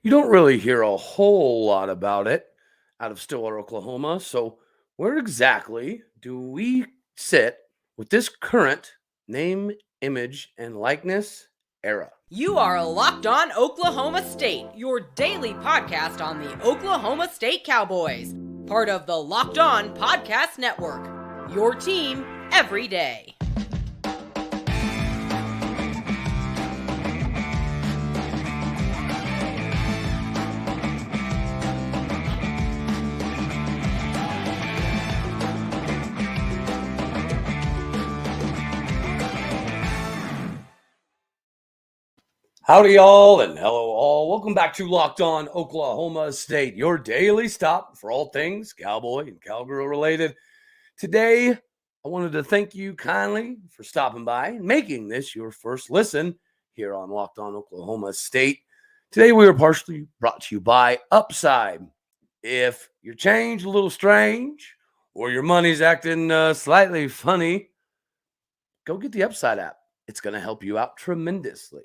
You don't really hear a whole lot about it out of Stillwater, Oklahoma. So, where exactly do we sit with this current name, image, and likeness era? You are Locked On Oklahoma State, your daily podcast on the Oklahoma State Cowboys, part of the Locked On Podcast Network. Your team every day. Howdy, y'all, and hello, all. Welcome back to Locked On Oklahoma State, your daily stop for all things cowboy and cowgirl related. Today, I wanted to thank you kindly for stopping by and making this your first listen here on Locked On Oklahoma State. Today, we are partially brought to you by Upside. If your change a little strange or your money's acting slightly funny, go get the Upside app. It's going to help you out tremendously.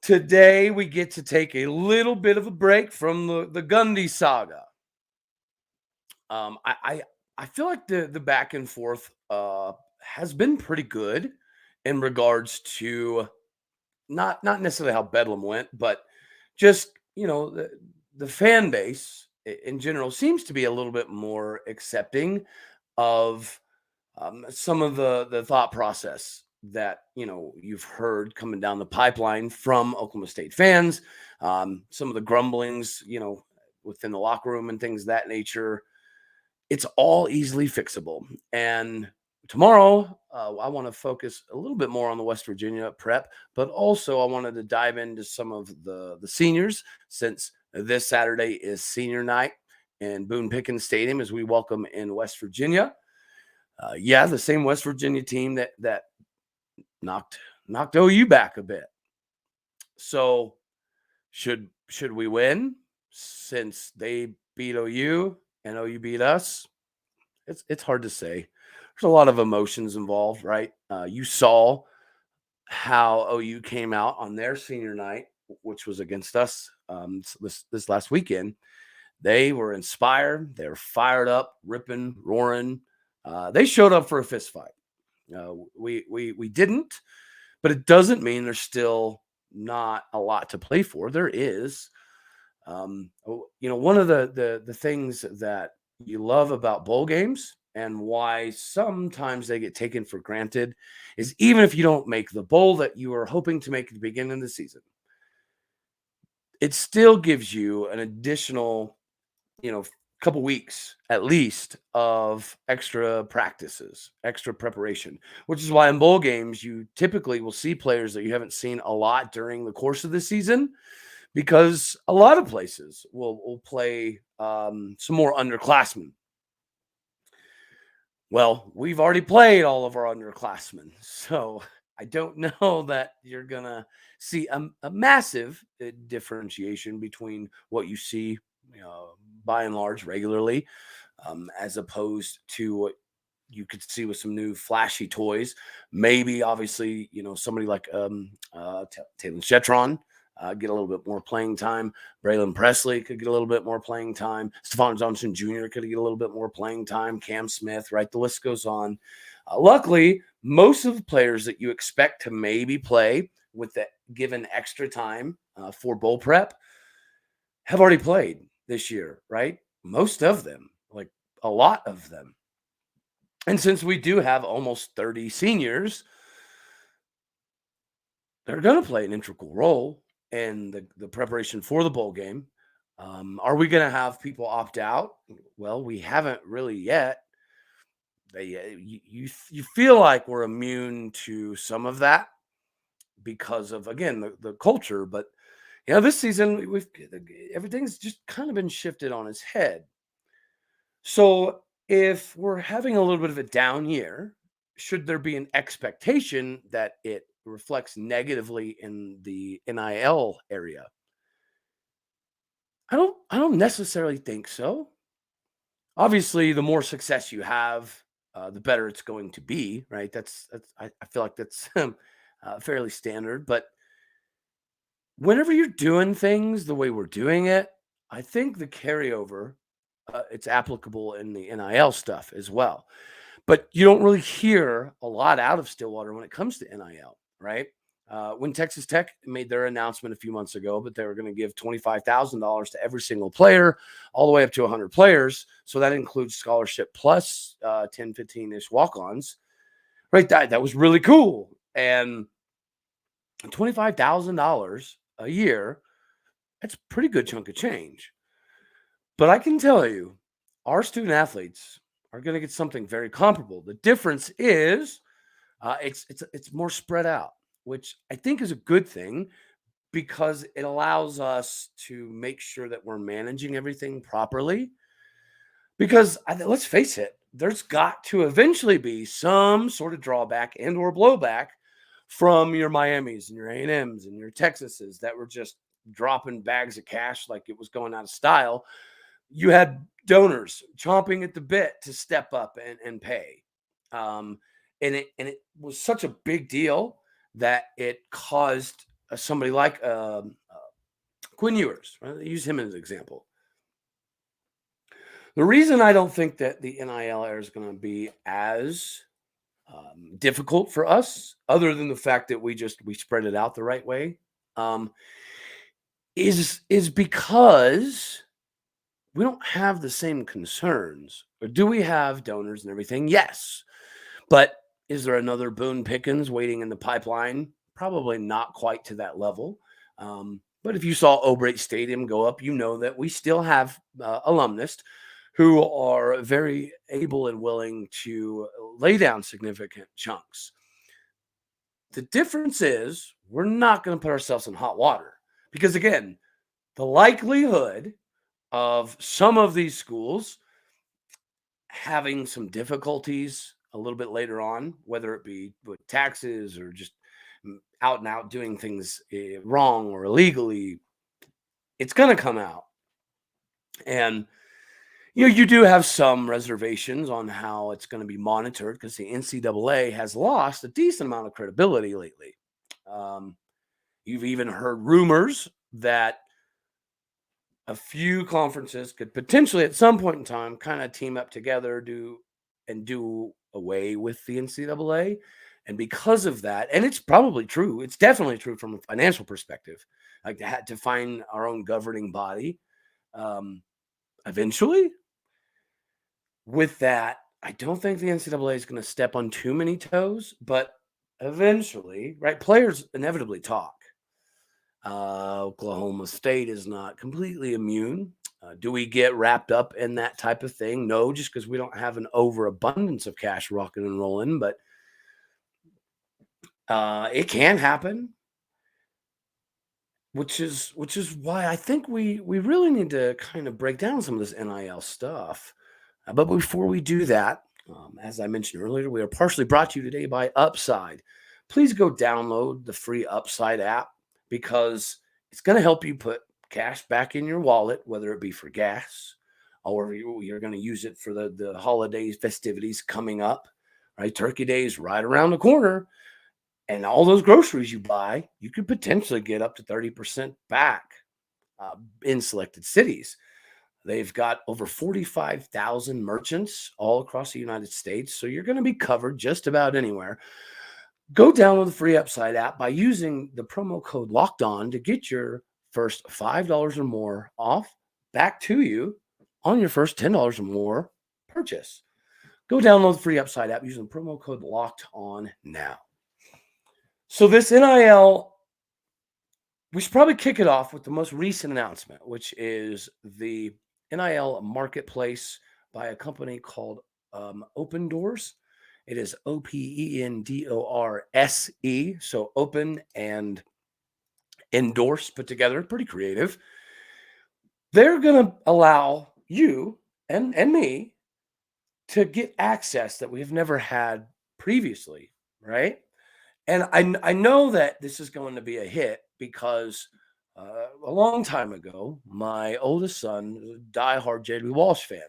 Today, we get to take a little bit of a break from the Gundy saga. I feel like the back and forth has been pretty good in regards to not necessarily how Bedlam went, but just the fan base in general seems to be a little bit more accepting of some of the thought process that you've heard coming down the pipeline from Oklahoma State fans, some of the grumblings within the locker room and things of that nature. It's all easily fixable. And tomorrow I want to focus a little bit more on the West Virginia prep, but also I wanted to dive into some of the seniors, since this Saturday is senior night in Boone Pickens Stadium as we welcome in West Virginia. The same West Virginia team that knocked OU back a bit. So should we win since they beat OU and OU beat us? It's hard to say. There's a lot of emotions involved, right? You saw how OU came out on their senior night, which was against us this last weekend. They were inspired. They were fired up, ripping, roaring. They showed up for a fist fight. We didn't, but it doesn't mean there's still not a lot to play for. There is. One of the things that you love about bowl games and why sometimes they get taken for granted is even if you don't make the bowl that you are hoping to make at the beginning of the season, it still gives you an additional, couple weeks at least of extra practices, extra preparation, which is why in bowl games you typically will see players that you haven't seen a lot during the course of the season, because a lot of places will play some more underclassmen. Well, we've already played all of our underclassmen, so I don't know that you're going to see a massive differentiation between what you see by and large regularly, as opposed to what you could see with some new flashy toys. Maybe, obviously, somebody like Taylor Shetron get a little bit more playing time. Braylon Presley could get a little bit more playing time. Stephon Johnson Jr. could get a little bit more playing time. Cam Smith, right? The list goes on. Luckily, most of the players that you expect to maybe play with the given extra time for bowl prep have already played this year, right? Most of them, like a lot of them. And since we do have almost 30 seniors, they're going to play an integral role in the preparation for the bowl game. Are we going to have people opt out? Well, we haven't really yet. You feel like we're immune to some of that because of, again, the culture. But this season everything's just kind of been shifted on its head. So if we're having a little bit of a down year, should there be an expectation that it reflects negatively in the N.I.L area? I don't necessarily think so. Obviously, the more success you have, the better it's going to be, right? I feel like that's fairly standard. But whenever you're doing things the way we're doing it, I think the carryover, it's applicable in the NIL stuff as well. But you don't really hear a lot out of Stillwater when it comes to NIL, right? When Texas Tech made their announcement a few months ago, but they were going to give $25,000 to every single player, all the way up to 100 players. So that includes scholarship plus 10, 15-ish walk-ons, right? That was really cool. And $25,000 a year, that's a pretty good chunk of change. But I can tell you, our student athletes are going to get something very comparable. The difference is it's more spread out, which I think is a good thing because it allows us to make sure that we're managing everything properly. Because let's face it, there's got to eventually be some sort of drawback and or blowback from your Miamis and your A&Ms and your Texases that were just dropping bags of cash like it was going out of style. You had donors chomping at the bit to step up and pay. And it was such a big deal that it caused somebody like Quinn Ewers, right? Use him as an example. The reason I don't think that the NIL era is going to be as difficult for us, other than the fact that we spread it out the right way, um, is because we don't have the same concerns. Or do we have donors and everything? Yes. But is there another Boone Pickens waiting in the pipeline? Probably not quite to that level. But if you saw O'Brate Stadium go up, you know that we still have alumnus who are very able and willing to lay down significant chunks. The difference is we're not going to put ourselves in hot water because, again, the likelihood of some of these schools having some difficulties a little bit later on, whether it be with taxes or just out and out doing things wrong or illegally, it's going to come out. And you do have some reservations on how it's going to be monitored because the NCAA has lost a decent amount of credibility lately. You've even heard rumors that a few conferences could potentially at some point in time kind of team up together, do away with the NCAA. And because of that, and it's probably true, it's definitely true from a financial perspective, like to find our own governing body eventually. With that, I don't think the NCAA is going to step on too many toes, but eventually, right? Players inevitably talk. Oklahoma State is not completely immune. Do we get wrapped up in that type of thing? No, just because we don't have an overabundance of cash rocking and rolling, but it can happen. Which is why I think we really need to kind of break down some of this NIL stuff. But before we do that, as I mentioned earlier, we are partially brought to you today by Upside. Please go download the free Upside app because it's going to help you put cash back in your wallet, whether it be for gas or you're going to use it for the holidays, festivities coming up, right? Turkey Day is right around the corner. And all those groceries you buy, you could potentially get up to 30% back in selected cities. They've got over 45,000 merchants all across the United States. So you're going to be covered just about anywhere. Go download the free Upside app by using the promo code Locked On to get your first $5 or more off back to you on your first $10 or more purchase. Go download the free Upside app using the promo code Locked On now. So this NIL, we should probably kick it off with the most recent announcement, which is the NIL marketplace by a company called Opendorse. It is Opendorse. So open and endorse put together. Pretty creative. They're going to allow you and me to get access that we've never had previously, right? And I know that this is going to be a hit because a long time ago, my oldest son was a diehard J.D. Walsh fan.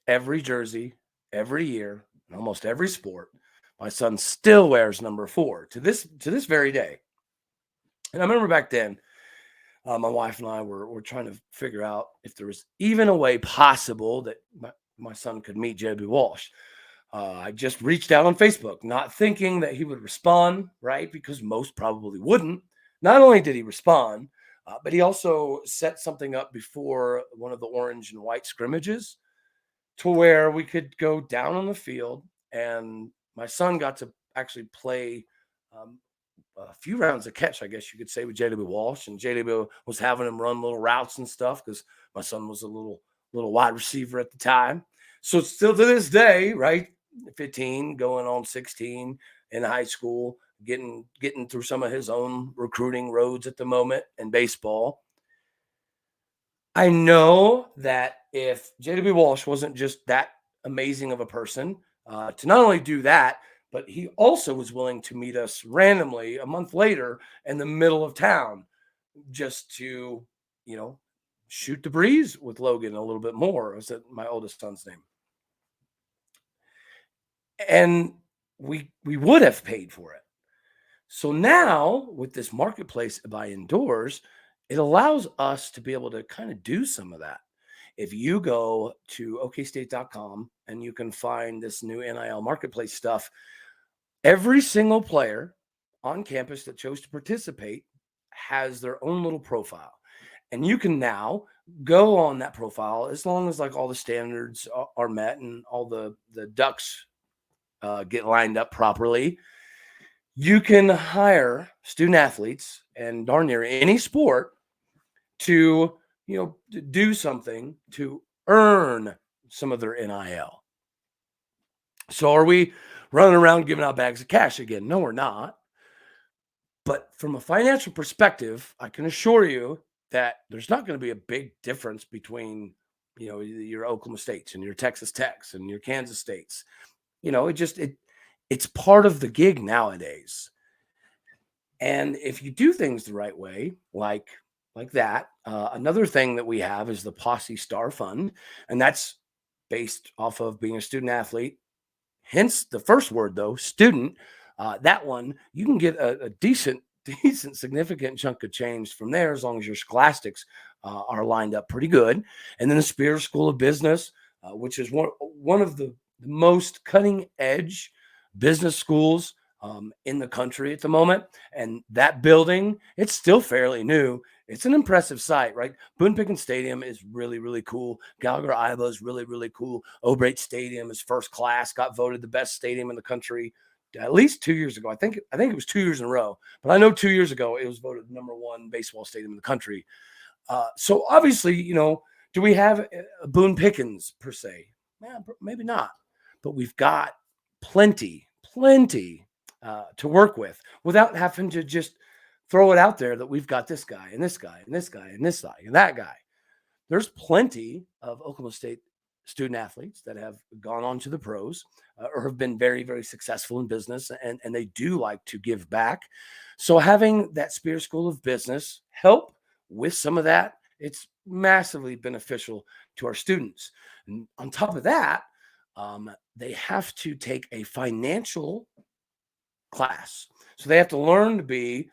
Every jersey, every year, in almost every sport, my son still wears number 4 to this very day. And I remember back then, my wife and I were trying to figure out if there was even a way possible that my son could meet J.B. Walsh. I just reached out on Facebook, not thinking that he would respond, right? Because most probably wouldn't. Not only did he respond, but he also set something up before one of the orange and white scrimmages to where we could go down on the field, and my son got to actually play um, a few rounds of catch, I guess you could say, with JW Walsh, and JW was having him run little routes and stuff because my son was a little wide receiver at the time. So still to this day, right, 15 going on 16 in high school, getting through some of his own recruiting roads at the moment in baseball. I know that if JW Walsh wasn't just that amazing of a person to not only do that, but he also was willing to meet us randomly a month later in the middle of town just to, you know, shoot the breeze with Logan a little bit more. Was that my oldest son's name? And we would have paid for it. So now with this marketplace by indoors, it allows us to be able to kind of do some of that. If you go to okstate.com and you can find this new NIL marketplace stuff, every single player on campus that chose to participate has their own little profile. And you can now go on that profile as long as like all the standards are met and all the ducks get lined up properly. You can hire student athletes and darn near any sport to, do something to earn some of their NIL. So are we running around giving out bags of cash again? No, we're not. But from a financial perspective, I can assure you that there's not going to be a big difference between, your Oklahoma States and your Texas Techs and your Kansas States. It's part of the gig nowadays. And if you do things the right way, like that, another thing that we have is the Posse Star Fund, and that's based off of being a student athlete. Hence the first word, though, student. That one you can get a decent, significant chunk of change from there as long as your scholastics are lined up pretty good. And then the Spears School of Business, which is one of the most cutting edge business schools in the country at the moment. And that building, it's still fairly new. It's an impressive site, right? Boone Pickens Stadium is really, really cool. Gallagher Iba is really, really cool. O'Brate Stadium is first class, got voted the best stadium in the country at least 2 years ago. I think it was 2 years in a row, but I know 2 years ago it was voted #1 baseball stadium in the country. So obviously, do we have a Boone Pickens per se? Maybe not, but we've got plenty to work with without having to just throw it out there that we've got this guy and this guy and this guy and this guy and that guy. There's plenty of Oklahoma State student athletes that have gone on to the pros or have been very, very successful in business, and they do like to give back. So having that Spears School of Business help with some of that, it's massively beneficial to our students. And on top of that, they have to take a financial class. So they have to learn to be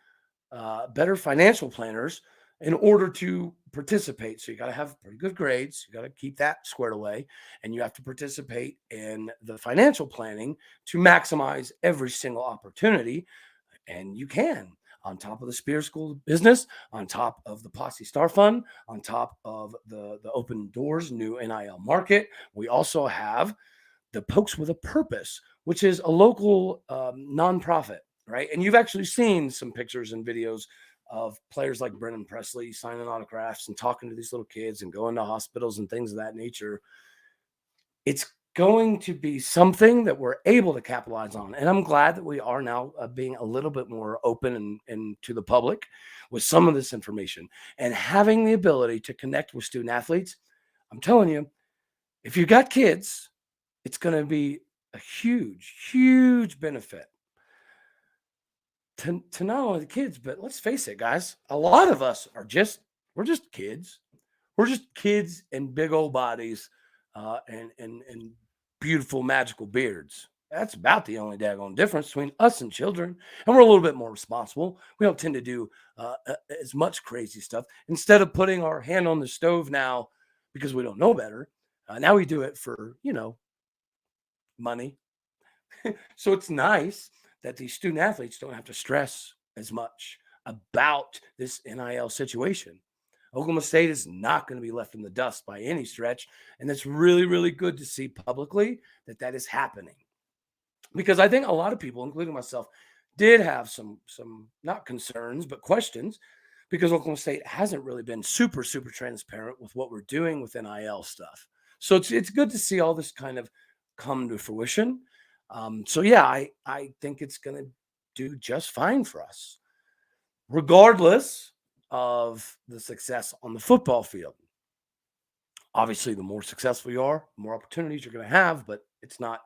better financial planners in order to participate. So you got to have pretty good grades. You got to keep that squared away. And you have to participate in the financial planning to maximize every single opportunity. And you can, on top of the Spears School of Business, on top of the Posse Star Fund, on top of the Opendorse new NIL market. We also have the Pokes with a Purpose, which is a local nonprofit, right? And you've actually seen some pictures and videos of players like Brennan Presley signing autographs and talking to these little kids and going to hospitals and things of that nature. It's going to be something that we're able to capitalize on. And I'm glad that we are now being a little bit more open and to the public with some of this information and having the ability to connect with student athletes. I'm telling you, if you got kids, it's going to be a huge benefit to not only the kids, but let's face it, guys, a lot of us we're just kids. We're just kids in big old bodies and beautiful magical beards. That's about the only daggone difference between us and children. And we're a little bit more responsible. We don't tend to do as much crazy stuff. Instead of putting our hand on the stove now because we don't know better, now we do it for, money. So it's nice that these student athletes don't have to stress as much about this NIL situation. Oklahoma State is not going to be left in the dust by any stretch. And it's really, really good to see publicly that that is happening. Because I think a lot of people, including myself, did have some not concerns, but questions because Oklahoma State hasn't really been super, super transparent with what we're doing with NIL stuff. So it's good to see all this kind of come to fruition. So yeah, I think it's going to do just fine for us, regardless of the success on the football field. Obviously, the more successful you are, the more opportunities you're going to have, but it's not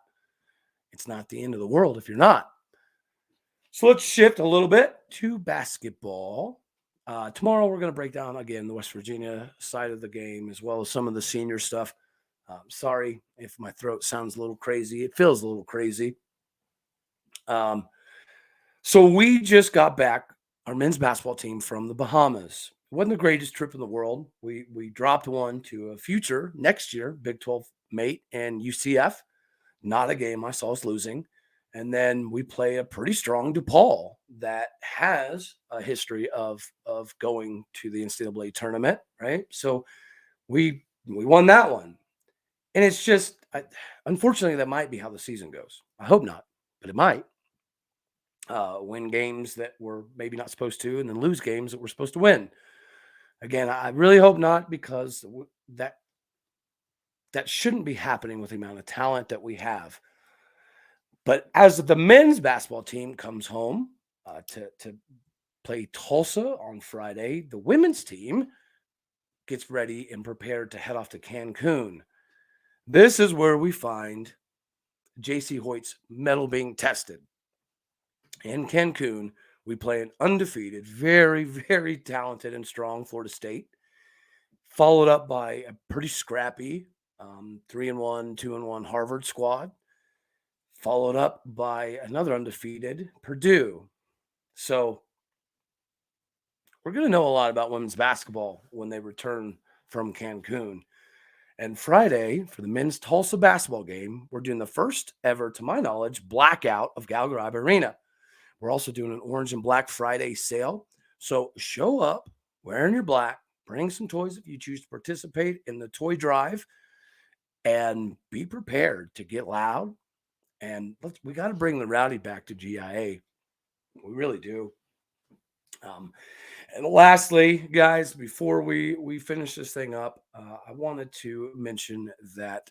the end of the world if you're not. So let's shift a little bit to basketball. Tomorrow, we're going to break down again the West Virginia side of the game, as well as some of the senior stuff. Sorry if my throat sounds a little crazy. It feels a little crazy. So we just got back our men's basketball team from the Bahamas. It wasn't the greatest trip in the world. We dropped one to a future next year Big 12 mate and UCF. Not a game I saw us losing. And then we play a pretty strong DePaul that has a history of going to the NCAA tournament, right? So we won that one. And it's just, unfortunately, that might be how the season goes. I hope not, but it might. Win games that we're maybe not supposed to, and then lose games that we're supposed to win. Again, I really hope not, because that shouldn't be happening with the amount of talent that we have. But as the men's basketball team comes home to play Tulsa on Friday, the women's team gets ready and prepared to head off to Cancun. This is where we find Jacie Hoyt's mettle being tested. In Cancun, we play an undefeated, very, very talented and strong Florida State, followed up by a pretty scrappy 3-1, 2-1 Harvard squad, followed up by another undefeated Purdue. So we're going to know a lot about women's basketball when they return from Cancun. And Friday, for the men's Tulsa basketball game, we're doing the first ever, to my knowledge, blackout of Galgarib Arena. We're also doing an Orange and Black Friday sale. So show up wearing your black, bring some toys if you choose to participate in the toy drive, and be prepared to get loud. And we got to bring the rowdy back to GIA. We really do. And lastly, guys, before we finish this thing up, I wanted to mention that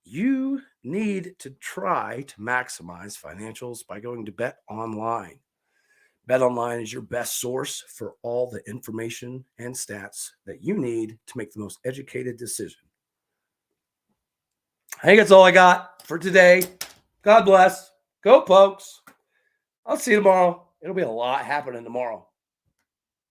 you need to try to maximize financials by going to Bet Online. Bet Online is your best source for all the information and stats that you need to make the most educated decision. I think that's all I got for today. God bless. Go Pokes. I'll see you tomorrow. It'll be a lot happening tomorrow.